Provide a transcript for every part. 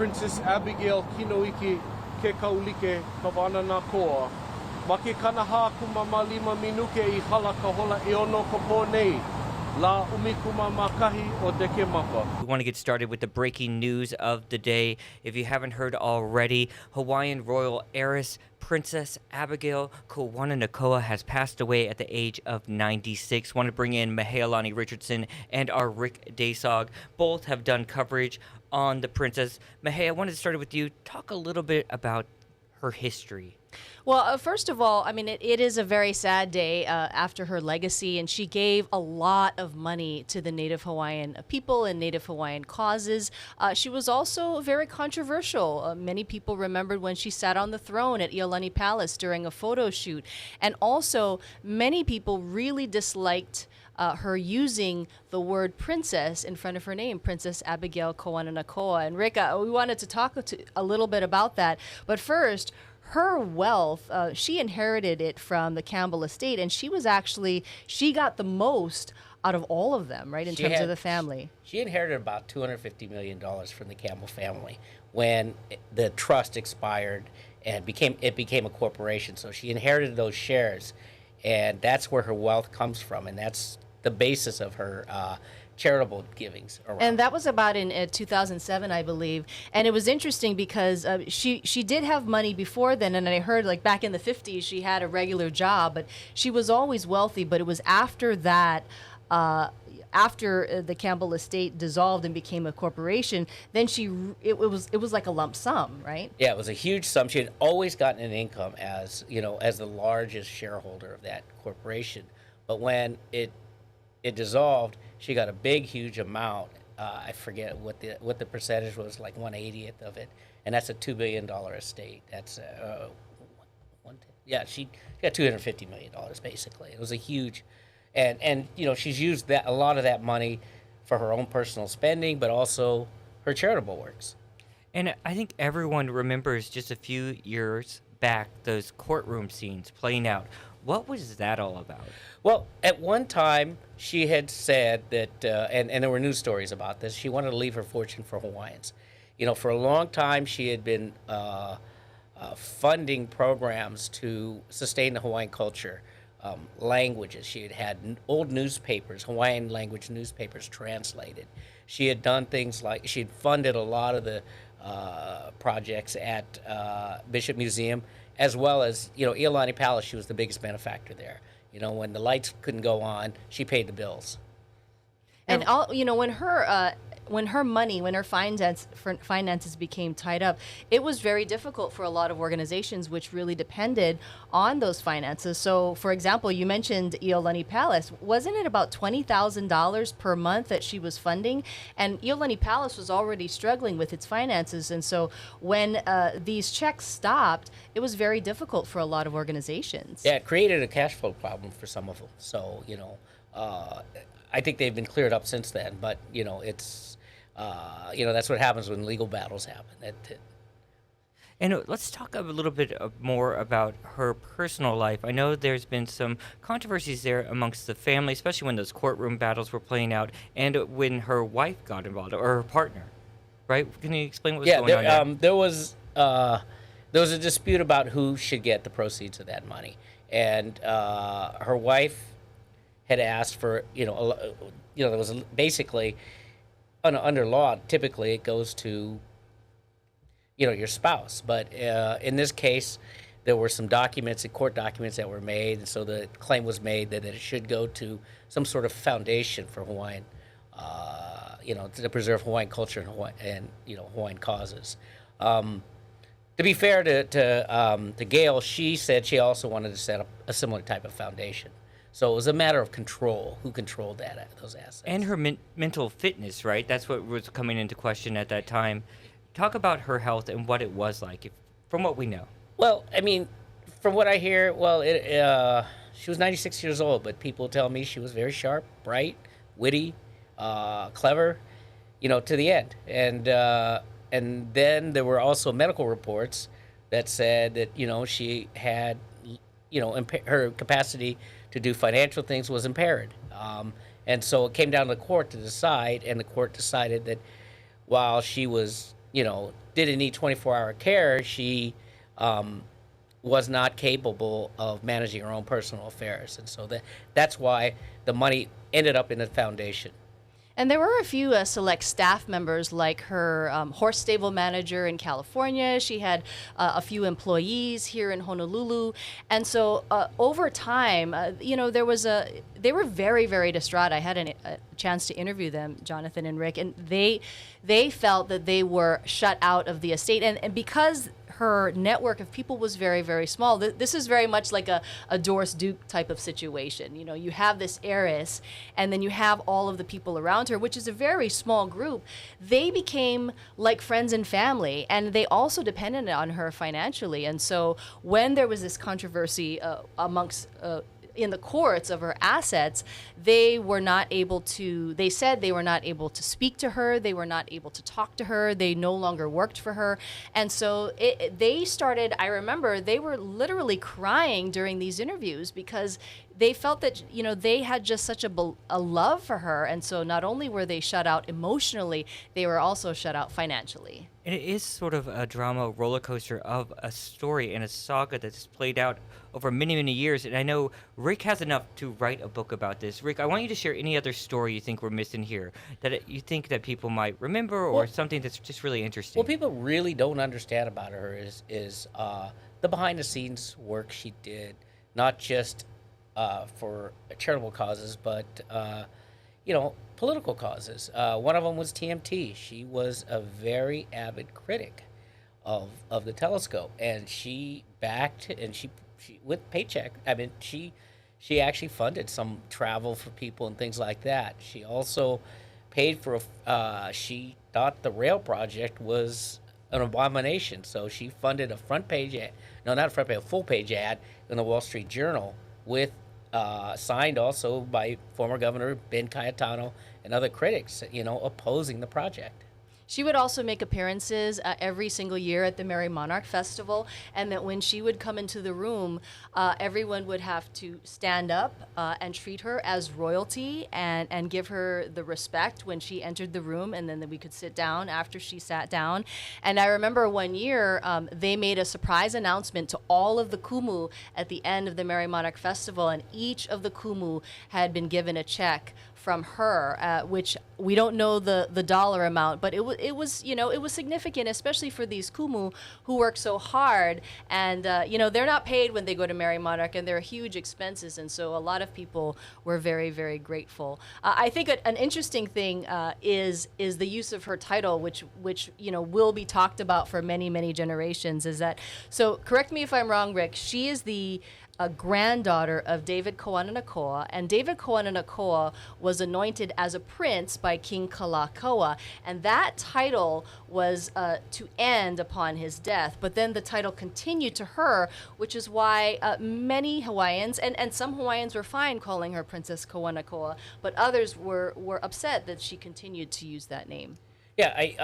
Princess Abigail Kawananakoa. Ma ke kanaha kumama 5 minuke I hala ka hola e ono ko nei. La umikuma makahi o deke mapa. We want to get started with the breaking news of the day. If you haven't heard already, Hawaiian royal heiress Princess Abigail Kawananakoa has passed away at the age of 96. Want to bring in Mahealani Richardson and our Rick Daysog. Both have done coverage on the princess. Mahe, I wanted to start with you. Talk a little bit about her history. Well, first of all, I mean, it is a very sad day after her legacy, and she gave a lot of money to the Native Hawaiian people and Native Hawaiian causes. She was also very controversial. Many people remembered when she sat on the throne at Iolani Palace during a photo shoot. And also, many people really disliked her using the word princess in front of her name, Princess Abigail Kawananakoa. And Rick, we wanted to talk a little bit about that. But first, her wealth, she inherited it from the Campbell estate, and she got the most out of all of them, right, in terms of the family. She inherited about $250 million from the Campbell family when the trust expired and it became a corporation. So she inherited those shares, and that's where her wealth comes from, and that's the basis of her charitable givings around. And that was about in 2007, I believe. And it was interesting because she did have money before then, and I heard like back in the 50s she had a regular job, but she was always wealthy. But it was after that, after the Campbell estate dissolved and became a corporation, then it was like a lump sum, right? Yeah, it was a huge sum. She had always gotten an income as the largest shareholder of that corporation. But when it dissolved, she got a huge amount. I forget what the percentage was, like 1/80th of it, and that's a $2 billion estate. That's she got $250 million basically. It was a huge, and she's used a lot of that money for her own personal spending, but also her charitable works. And I think everyone remembers just a few years back those courtroom scenes playing out. What was that all about? Well, at one time, she had said that, and there were news stories about this, she wanted to leave her fortune for Hawaiians. For a long time, she had been funding programs to sustain the Hawaiian culture, languages. She had old newspapers, Hawaiian language newspapers translated. She had done things like, she had funded a lot of the projects at Bishop Museum, as well as, Iolani Palace. She was the biggest benefactor there. When the lights couldn't go on, she paid the bills. And when her finances became tied up, it was very difficult for a lot of organizations which really depended on those finances. So, for example, you mentioned Iolani Palace. Wasn't it about $20,000 per month that she was funding? And Iolani Palace was already struggling with its finances. And so when these checks stopped, it was very difficult for a lot of organizations. Yeah, it created a cash flow problem for some of them. So, I think they've been cleared up since then. But, it's, that's what happens when legal battles happen. And let's talk a little bit more about her personal life. I know there's been some controversies there amongst the family, especially when those courtroom battles were playing out, and when her wife got involved, or her partner, right? Can you explain what was going on there? There was a dispute about who should get the proceeds of that money, and her wife had asked for, there was basically, under law, typically it goes to, your spouse. But in this case, there were some court documents that were made, and so the claim was made that it should go to some sort of foundation for Hawaiian, to preserve Hawaiian culture and Hawaiian causes. To be fair to Gail, she said she also wanted to set up a similar type of foundation. So it was a matter of control, who controlled those assets. And her mental fitness, right? That's what was coming into question at that time. Talk about her health and what it was like, from what we know. Well, I mean, from what I hear, she was 96 years old, but people tell me she was very sharp, bright, witty, clever, to the end. And then there were also medical reports that said that, she had, her capacity to do financial things was impaired. And so it came down to the court to decide, and the court decided that while she was didn't need 24-hour care, she was not capable of managing her own personal affairs. And so that's why the money ended up in the foundation. And there were a few select staff members, like her horse stable manager in California. She had a few employees here in Honolulu. And so over time, they were very, very distraught. I had a chance to interview them, Jonathan and Rick, and they felt that they were shut out of the estate. And because her network of people was very, very small. This is very much like a Doris Duke type of situation. You have this heiress, and then you have all of the people around her, which is a very small group. They became like friends and family, and they also depended on her financially. And so when there was this controversy amongst in the courts of her assets, they said they were not able to speak to her, they were not able to talk to her, they no longer worked for her. And so they started, I remember, they were literally crying during these interviews because they felt that, they had just such a love for her. And so not only were they shut out emotionally, they were also shut out financially. And it is sort of a drama roller coaster of a story and a saga that's played out over many, many years. And I know Rick has enough to write a book about this. Rick, I want you to share any other story you think we're missing here that you think that people might remember, or something that's just really interesting. What people really don't understand about her is the behind-the-scenes work she did, not just for charitable causes, but political causes. One of them was TMT. She was a very avid critic of the telescope, and she backed, and she with paycheck. I mean, she actually funded some travel for people and things like that. She also paid for she thought the rail project was an abomination, so she funded a full page ad in the Wall Street Journal with signed also by former Governor Ben Cayetano and other critics, opposing the project. She would also make appearances every single year at the Merry Monarch Festival, and that when she would come into the room, everyone would have to stand up and treat her as royalty and give her the respect when she entered the room, and then we could sit down after she sat down. And I remember one year they made a surprise announcement to all of the kumu at the end of the Merry Monarch Festival, and each of the kumu had been given a check from her, which we don't know the dollar amount, but it was significant, especially for these kumu who work so hard, and they're not paid when they go to Merry Monarch, and they're huge expenses, and so a lot of people were very, very grateful. I think an interesting thing is the use of her title, which will be talked about for many, many generations. Is that so? Correct me if I'm wrong, Rick. She is the a granddaughter of David Kawananakoa, and David Kawananakoa was anointed as a prince by King Kilauea, and that title was to end upon his death, but then the title continued to her, which is why many Hawaiians, and some Hawaiians were fine calling her Princess Kawananakoa, but others were upset that she continued to use that name. Yeah,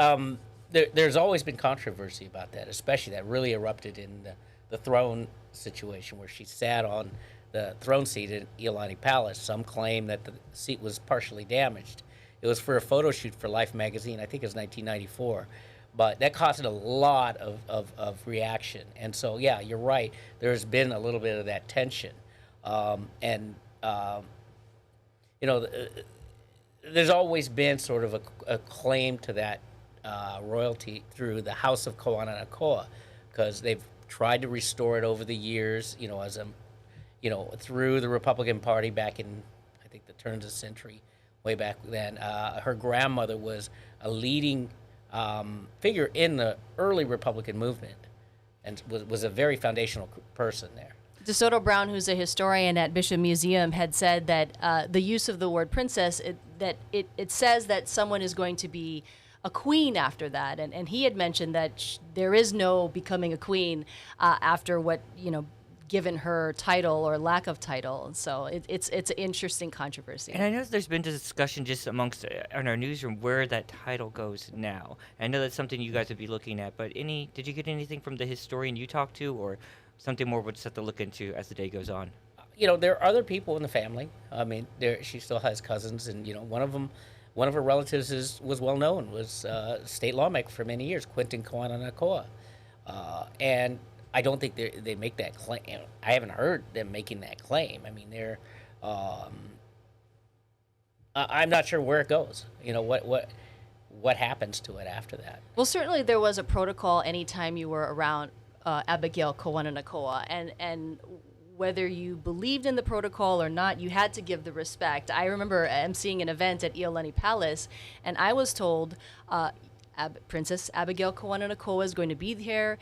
there's always been controversy about that, especially that really erupted in the throne situation where she sat on the throne seat in Iolani Palace. Some claim that the seat was partially damaged. It was for a photo shoot for Life magazine, I think it was 1994. But that caused a lot of reaction. And so, yeah, you're right. There's been a little bit of that tension. There's always been sort of a claim to that royalty through the House of Kawananakoa, because they've tried to restore it over the years, through the Republican Party back in, I think, the turn of the century, way back then. Her grandmother was a leading figure in the early Republican movement, and was a very foundational person there. DeSoto Brown, who's a historian at Bishop Museum, had said that the use of the word princess, it says that someone is going to be a queen after that, and he had mentioned that there is no becoming a queen after what given her title or lack of title. So it's an interesting controversy. And I know there's been discussion just amongst in our newsroom where that title goes now. I know that's something you guys would be looking at, but did you get anything from the historian you talked to, or something more would set to look into as the day goes on? There are other people in the family. I mean, she still has cousins, and one of them one of her relatives was well known, was state lawmaker for many years, Quentin Kawananakoa. And I don't think they make that claim. I haven't heard them making that claim. I mean, they're. I'm not sure where it goes. You know, what happens to it after that. Well, certainly there was a protocol anytime you were around Abigail Kawananakoa, and whether you believed in the protocol or not, you had to give the respect. I remember emceeing an event at Iolani Palace, and I was told Princess Abigail Kawananakoa is going to be here.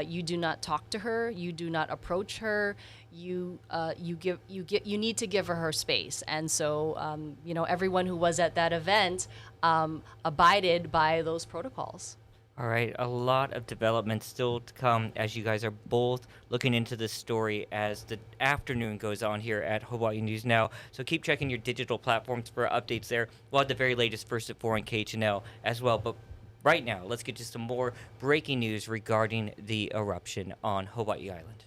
You do not talk to her. You do not approach her. You need to give her space. And so, everyone who was at that event abided by those protocols. All right, a lot of development still to come as you guys are both looking into this story as the afternoon goes on here at Hawaii News Now. So keep checking your digital platforms for updates there. We'll have the very latest first at 4 on KHNL as well. But right now, let's get to some more breaking news regarding the eruption on Hawaii Island.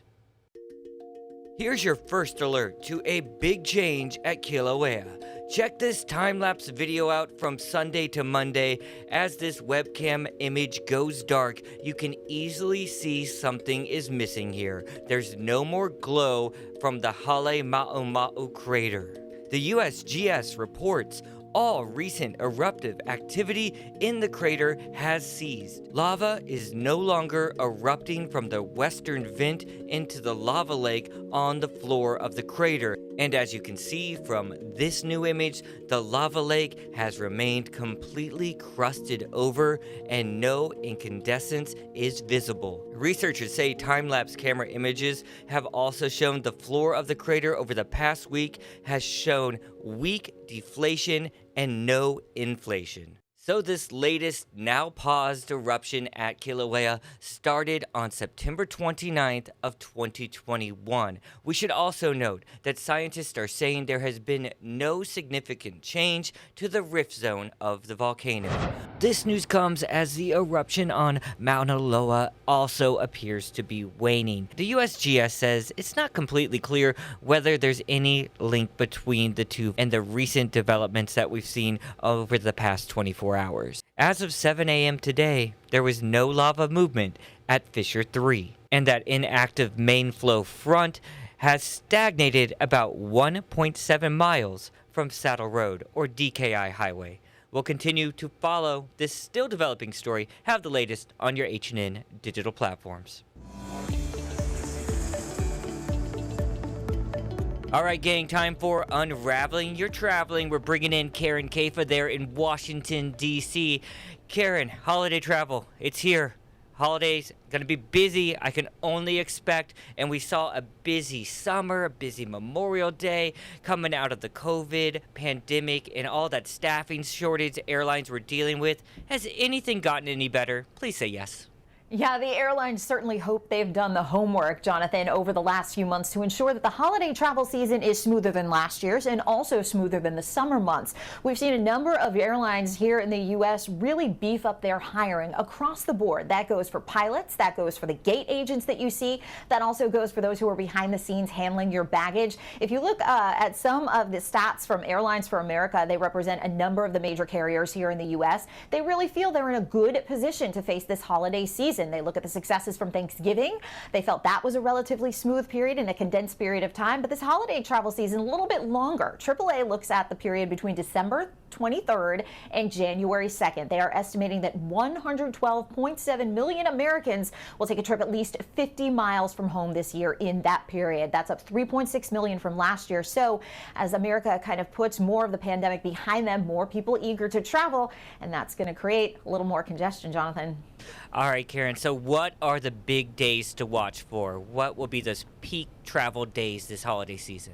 Here's your first alert to a big change at Kilauea. Check this time-lapse video out from Sunday to Monday. As this webcam image goes dark, you can easily see something is missing here. There's no more glow from the Hale Ma'uma'u crater. The USGS reports all recent eruptive activity in the crater has ceased. Lava is no longer erupting from the western vent into the lava lake on the floor of the crater. And as you can see from this new image, the lava lake has remained completely crusted over and no incandescence is visible. Researchers say time-lapse camera images have also shown the floor of the crater over the past week has shown weak deflation and no inflation. So this latest, now paused eruption at Kilauea started on September 29th of 2021. We should also note that scientists are saying there has been no significant change to the rift zone of the volcano. This news comes as the eruption on Mauna Loa also appears to be waning. The USGS says it's not completely clear whether there's any link between the two and the recent developments that we've seen over the past 24 hours. As of 7 a.m. today, there was no lava movement at Fissure 3, and that inactive main flow front has stagnated about 1.7 miles from Saddle Road or DKI Highway. We'll continue to follow this still developing story. Have the latest on your H&N digital platforms. All right, gang, time for Unraveling Your Traveling. We're bringing in Karen Kafa there in Washington, D.C. Karen, holiday travel, it's here. Holidays, gonna be busy, I can only expect. And we saw a busy summer, a busy Memorial Day, coming out of the COVID pandemic and all that staffing shortage airlines were dealing with. Has anything gotten any better? Please say yes. Yeah, the airlines certainly hope they've done the homework, Jonathan, over the last few months to ensure that the holiday travel season is smoother than last year's and also smoother than the summer months. We've seen a number of airlines here in the U.S. really beef up their hiring across the board. That goes for pilots, that goes for the gate agents that you see, that also goes for those who are behind the scenes handling your baggage. If you look at some of the stats from Airlines for America, they represent a number of the major carriers here in the U.S. They really feel they're in a good position to face this holiday season. They look at the successes from Thanksgiving. They felt that was a relatively smooth period in a condensed period of time, but this holiday travel season a little bit longer. AAA looks at the period between December 23rd and January 2nd. They are estimating that 112.7 million Americans will take a trip at least 50 miles from home this year in that period. That's up 3.6 million from last year. So as America kind of puts more of the pandemic behind them, more people eager to travel, and that's going to create a little more congestion, Jonathan. All right, Karen, so what are the big days to watch for? What will be those peak travel days this holiday season?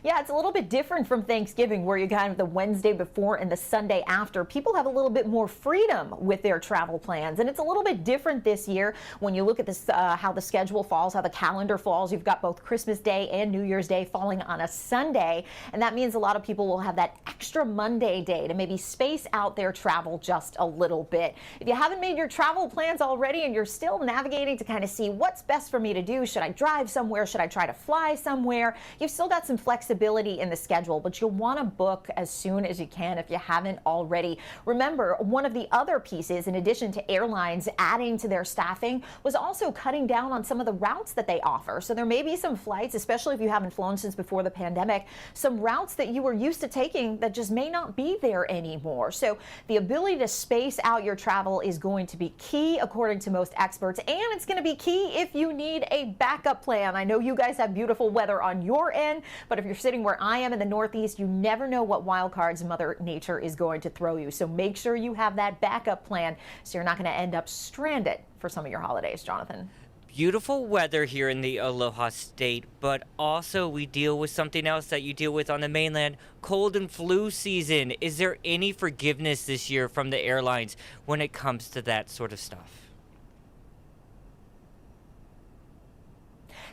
Yeah, it's a little bit different from Thanksgiving, where you kind of the Wednesday before and the Sunday after. People have a little bit more freedom with their travel plans, and it's a little bit different this year when you look at this, how the schedule falls, how the calendar falls. You've got both Christmas Day and New Year's Day falling on a Sunday, and that means a lot of people will have that extra Monday day to maybe space out their travel just a little bit. If you haven't made your travel plans already and you're still navigating to kind of see what's best for me to do, should I drive somewhere, should I try to fly somewhere, you've still got some flexibility flexibility in the schedule, but you'll want to book as soon as you can if you haven't already. Remember, one of the other pieces, in addition to airlines adding to their staffing, was also cutting down on some of the routes that they offer. So there may be some flights, especially if you haven't flown since before the pandemic, some routes that you were used to taking that just may not be there anymore. So the ability to space out your travel is going to be key, according to most experts, and it's going to be key if you need a backup plan. I know you guys have beautiful weather on your end, but if you're sitting where I am in the Northeast, you never know what wild cards Mother Nature is going to throw you. So make sure you have that backup plan so you're not going to end up stranded for some of your holidays. Jonathan. Beautiful weather here in the Aloha State, but also we deal with something else that you deal with on the mainland, cold and flu season. Is there any forgiveness this year from the airlines when it comes to that sort of stuff?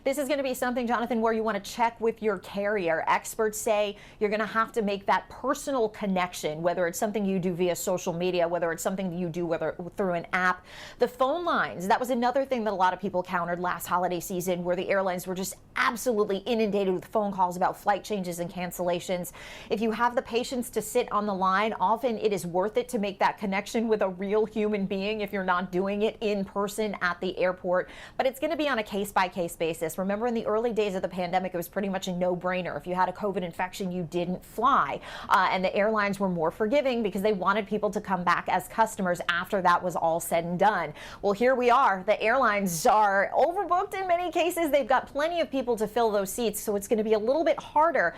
This is going to be something, Jonathan, where you want to check with your carrier. Experts say you're going to have to make that personal connection, whether it's something you do via social media, whether it's something you do through an app. The phone lines, that was another thing that a lot of people countered last holiday season, where the airlines were just absolutely inundated with phone calls about flight changes and cancellations. If you have the patience to sit on the line, often it is worth it to make that connection with a real human being if you're not doing it in person at the airport. But it's going to be on a case-by-case basis. Remember, in the early days of the pandemic, it was pretty much a no-brainer. If you had a COVID infection, you didn't fly. And the airlines were more forgiving because they wanted people to come back as customers after that was all said and done. Well, here we are. The airlines are overbooked in many cases. They've got plenty of people to fill those seats, so it's going to be a little bit harder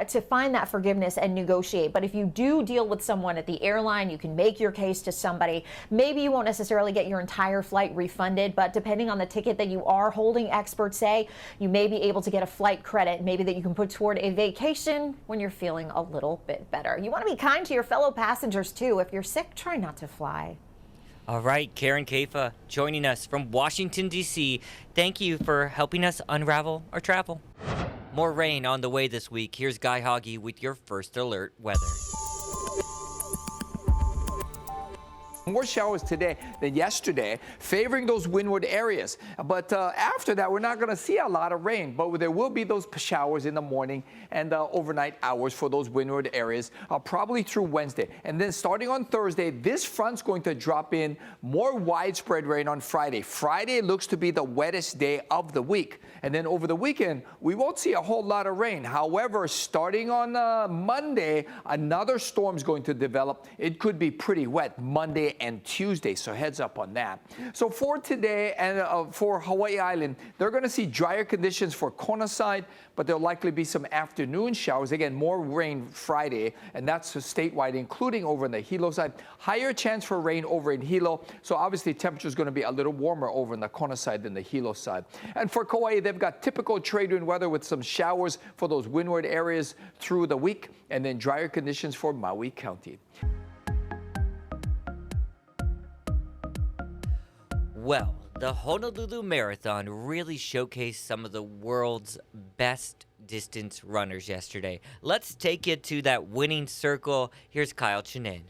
to find that forgiveness and negotiate. But if you do deal with someone at the airline, you can make your case to somebody. Maybe you won't necessarily get your entire flight refunded, but depending on the ticket that you are holding, experts say you may be able to get a flight credit, maybe that you can put toward a vacation when you're feeling a little bit better. You want to be kind to your fellow passengers too. If you're sick, try not to fly. All right, Karen Kafa joining us from Washington, D.C. Thank you for helping us unravel our travel. More rain on the way this week. Here's Guy Hoggy with your first alert weather. More showers today than yesterday, favoring those windward areas. But after that, we're not going to see a lot of rain, but there will be those showers in the morning and overnight hours for those windward areas, probably through Wednesday. And then starting on Thursday, this front's going to drop in more widespread rain on Friday. Friday looks to be the wettest day of the week. And then over the weekend, we won't see a whole lot of rain. However, starting on Monday, another storm's going to develop. It could be pretty wet Monday and Tuesday, so heads up on that. So for today and for Hawaii Island, they're going to see drier conditions for Kona side, but there'll likely be some afternoon showers. Again, more rain Friday, and that's statewide, including over in the Hilo side. Higher chance for rain over in Hilo, so obviously temperature is going to be a little warmer over in the Kona side than the Hilo side. And for Kauai, they've got typical trade wind weather with some showers for those windward areas through the week, and then drier conditions for Maui County. Well, the Honolulu Marathon really showcased some of the world's best distance runners yesterday. Let's take you to that winning circle. Here's Kyle Chinen.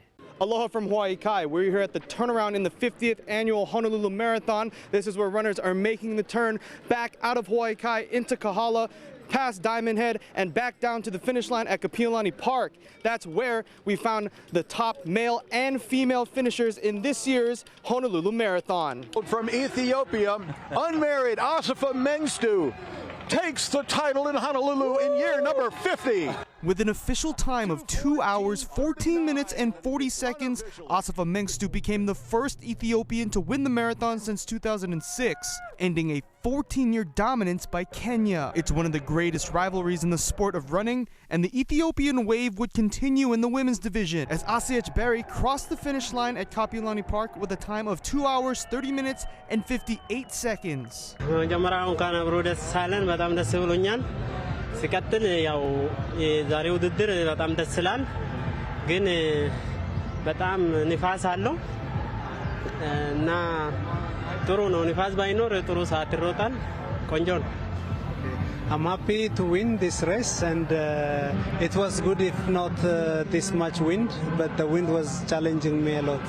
Aloha from Hawaii Kai. We're here at the turnaround in the 50th annual Honolulu Marathon. This is where runners are making the turn back out of Hawaii Kai into Kahala, past Diamond Head, and back down to the finish line at Kapiolani Park. That's where we found the top male and female finishers in this year's Honolulu Marathon. From Ethiopia, unmarried Asifa Mengstu takes the title in Honolulu in year number 50. With an official time of 2 hours, 14 minutes, and 40 seconds, Asifa Mengstu became the first Ethiopian to win the marathon since 2006, ending a 14-year dominance by Kenya. It's one of the greatest rivalries in the sport of running, and the Ethiopian wave would continue in the women's division as Asiach Berry crossed the finish line at Kapiolani Park with a time of 2 hours, 30 minutes, and 58 seconds. ሲቀጥል ያው የዛሬ ውድድር በጣም ደስ ይላል ግን በጣም ንፋስ አለው እና ጥሩ ነው ንፋስ ባይኖር ጥሩ ሰዓት ይሮጣል ቆንጆ ነው I'm happy to win this race, and it was good if not this much wind, but the wind was challenging me a lot.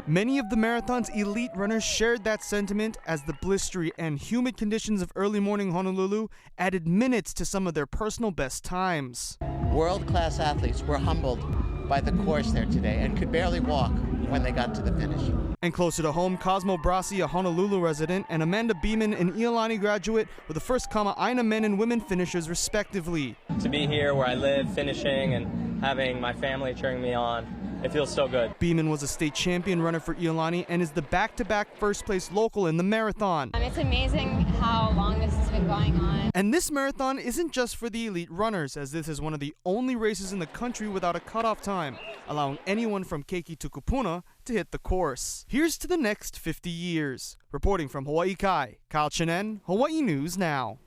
Many of the marathon's elite runners shared that sentiment as the blistery and humid conditions of early morning Honolulu added minutes to some of their personal best times. World-class athletes were humbled by the course there today and could barely walk when they got to the finish. And closer to home, Cosmo Brasi, a Honolulu resident, and Amanda Beeman, an Iolani graduate, were the first Kama'aina men and women finishers respectively. To be here where I live, finishing, and having my family cheering me on, it feels so good. Beeman was a state champion runner for Iolani and is the back-to-back first-place local in the marathon. It's amazing how long this has been going on. And this marathon isn't just for the elite runners, as this is one of the only races in the country without a cutoff time, allowing anyone from Keiki to Kupuna to hit the course. Here's to the next 50 years. Reporting from Hawaii Kai, Kyle Chinen, Hawaii News Now.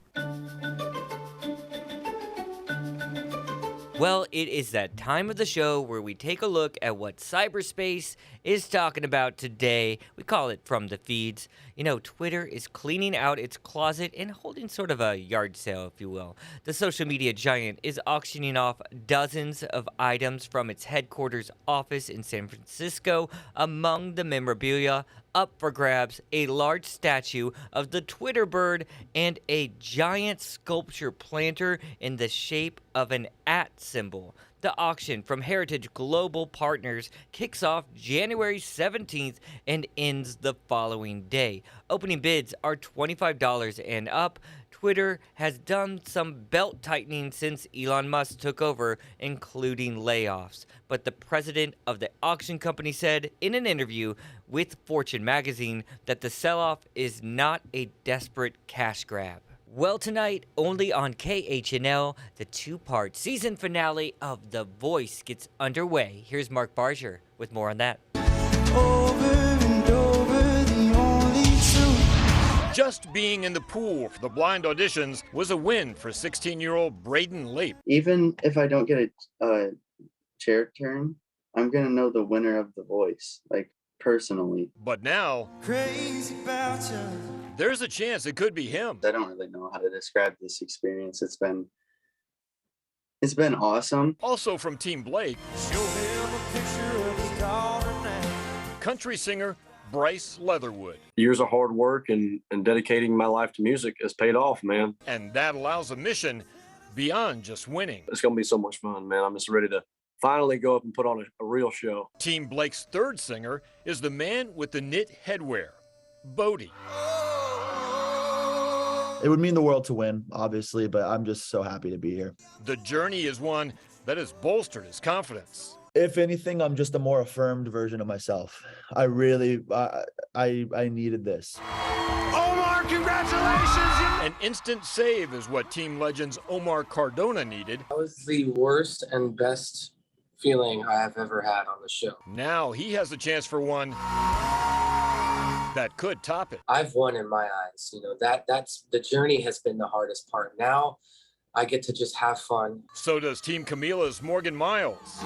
Well, it is that time of the show where we take a look at what cyberspace is talking about today. We call it From the Feeds. You know, Twitter is cleaning out its closet and holding sort of a yard sale, if you will. The social media giant is auctioning off dozens of items from its headquarters office in San Francisco. Among the memorabilia, up for grabs, a large statue of the Twitter bird and a giant sculpture planter in the shape of an @ symbol. The auction from Heritage Global Partners kicks off January 17th and ends the following day. Opening bids are $25 and up. Twitter has done some belt tightening since Elon Musk took over, including layoffs. But the president of the auction company said in an interview with Fortune magazine that the sell-off is not a desperate cash grab. Well, tonight, only on KHNL, the two-part season finale of The Voice gets underway. Here's Mark Barger with more on that. Just being in the pool for the blind auditions was a win for 16-year-old Braden Lape. Even if I don't get a chair turn, I'm going to know the winner of The Voice, like personally. But now, Crazy about you. There's a chance it could be him. I don't really know how to describe this experience. It's been awesome. Also from Team Blake, Show him a picture of his daughter now. country singer Bryce Leatherwood. Years of hard work and dedicating my life to music has paid off, man. And that allows a mission beyond just winning. It's going to be so much fun, man. I'm just ready to finally go up and put on a real show. Team Blake's third singer is the man with the knit headwear, Bodie. It would mean the world to win, obviously, but I'm just so happy to be here. The journey is one that has bolstered his confidence. If anything, I'm just a more affirmed version of myself. I really, I needed this. Omar, congratulations! An instant save is what Team Legends Omar Cardona needed. That was the worst and best feeling I have ever had on the show. Now he has a chance for one that could top it. I've won in my eyes. You know, that's the journey has been the hardest part. Now I get to just have fun. So does Team Camila's Morgan Miles,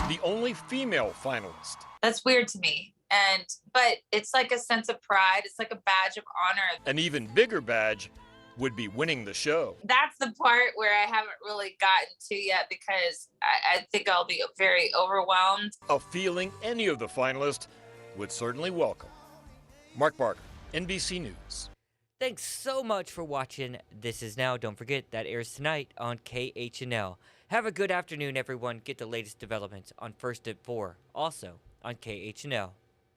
the only female finalist. That's weird to me. But it's like a sense of pride. It's like a badge of honor. An even bigger badge would be winning the show. That's the part where I haven't really gotten to yet because I think I'll be very overwhelmed. A feeling any of the finalists would certainly welcome. Mark Barker, NBC News. Thanks so much for watching This Is Now. Don't forget, that airs tonight on KHNL. Have a good afternoon, everyone. Get the latest developments on First at 4, also on KHNL.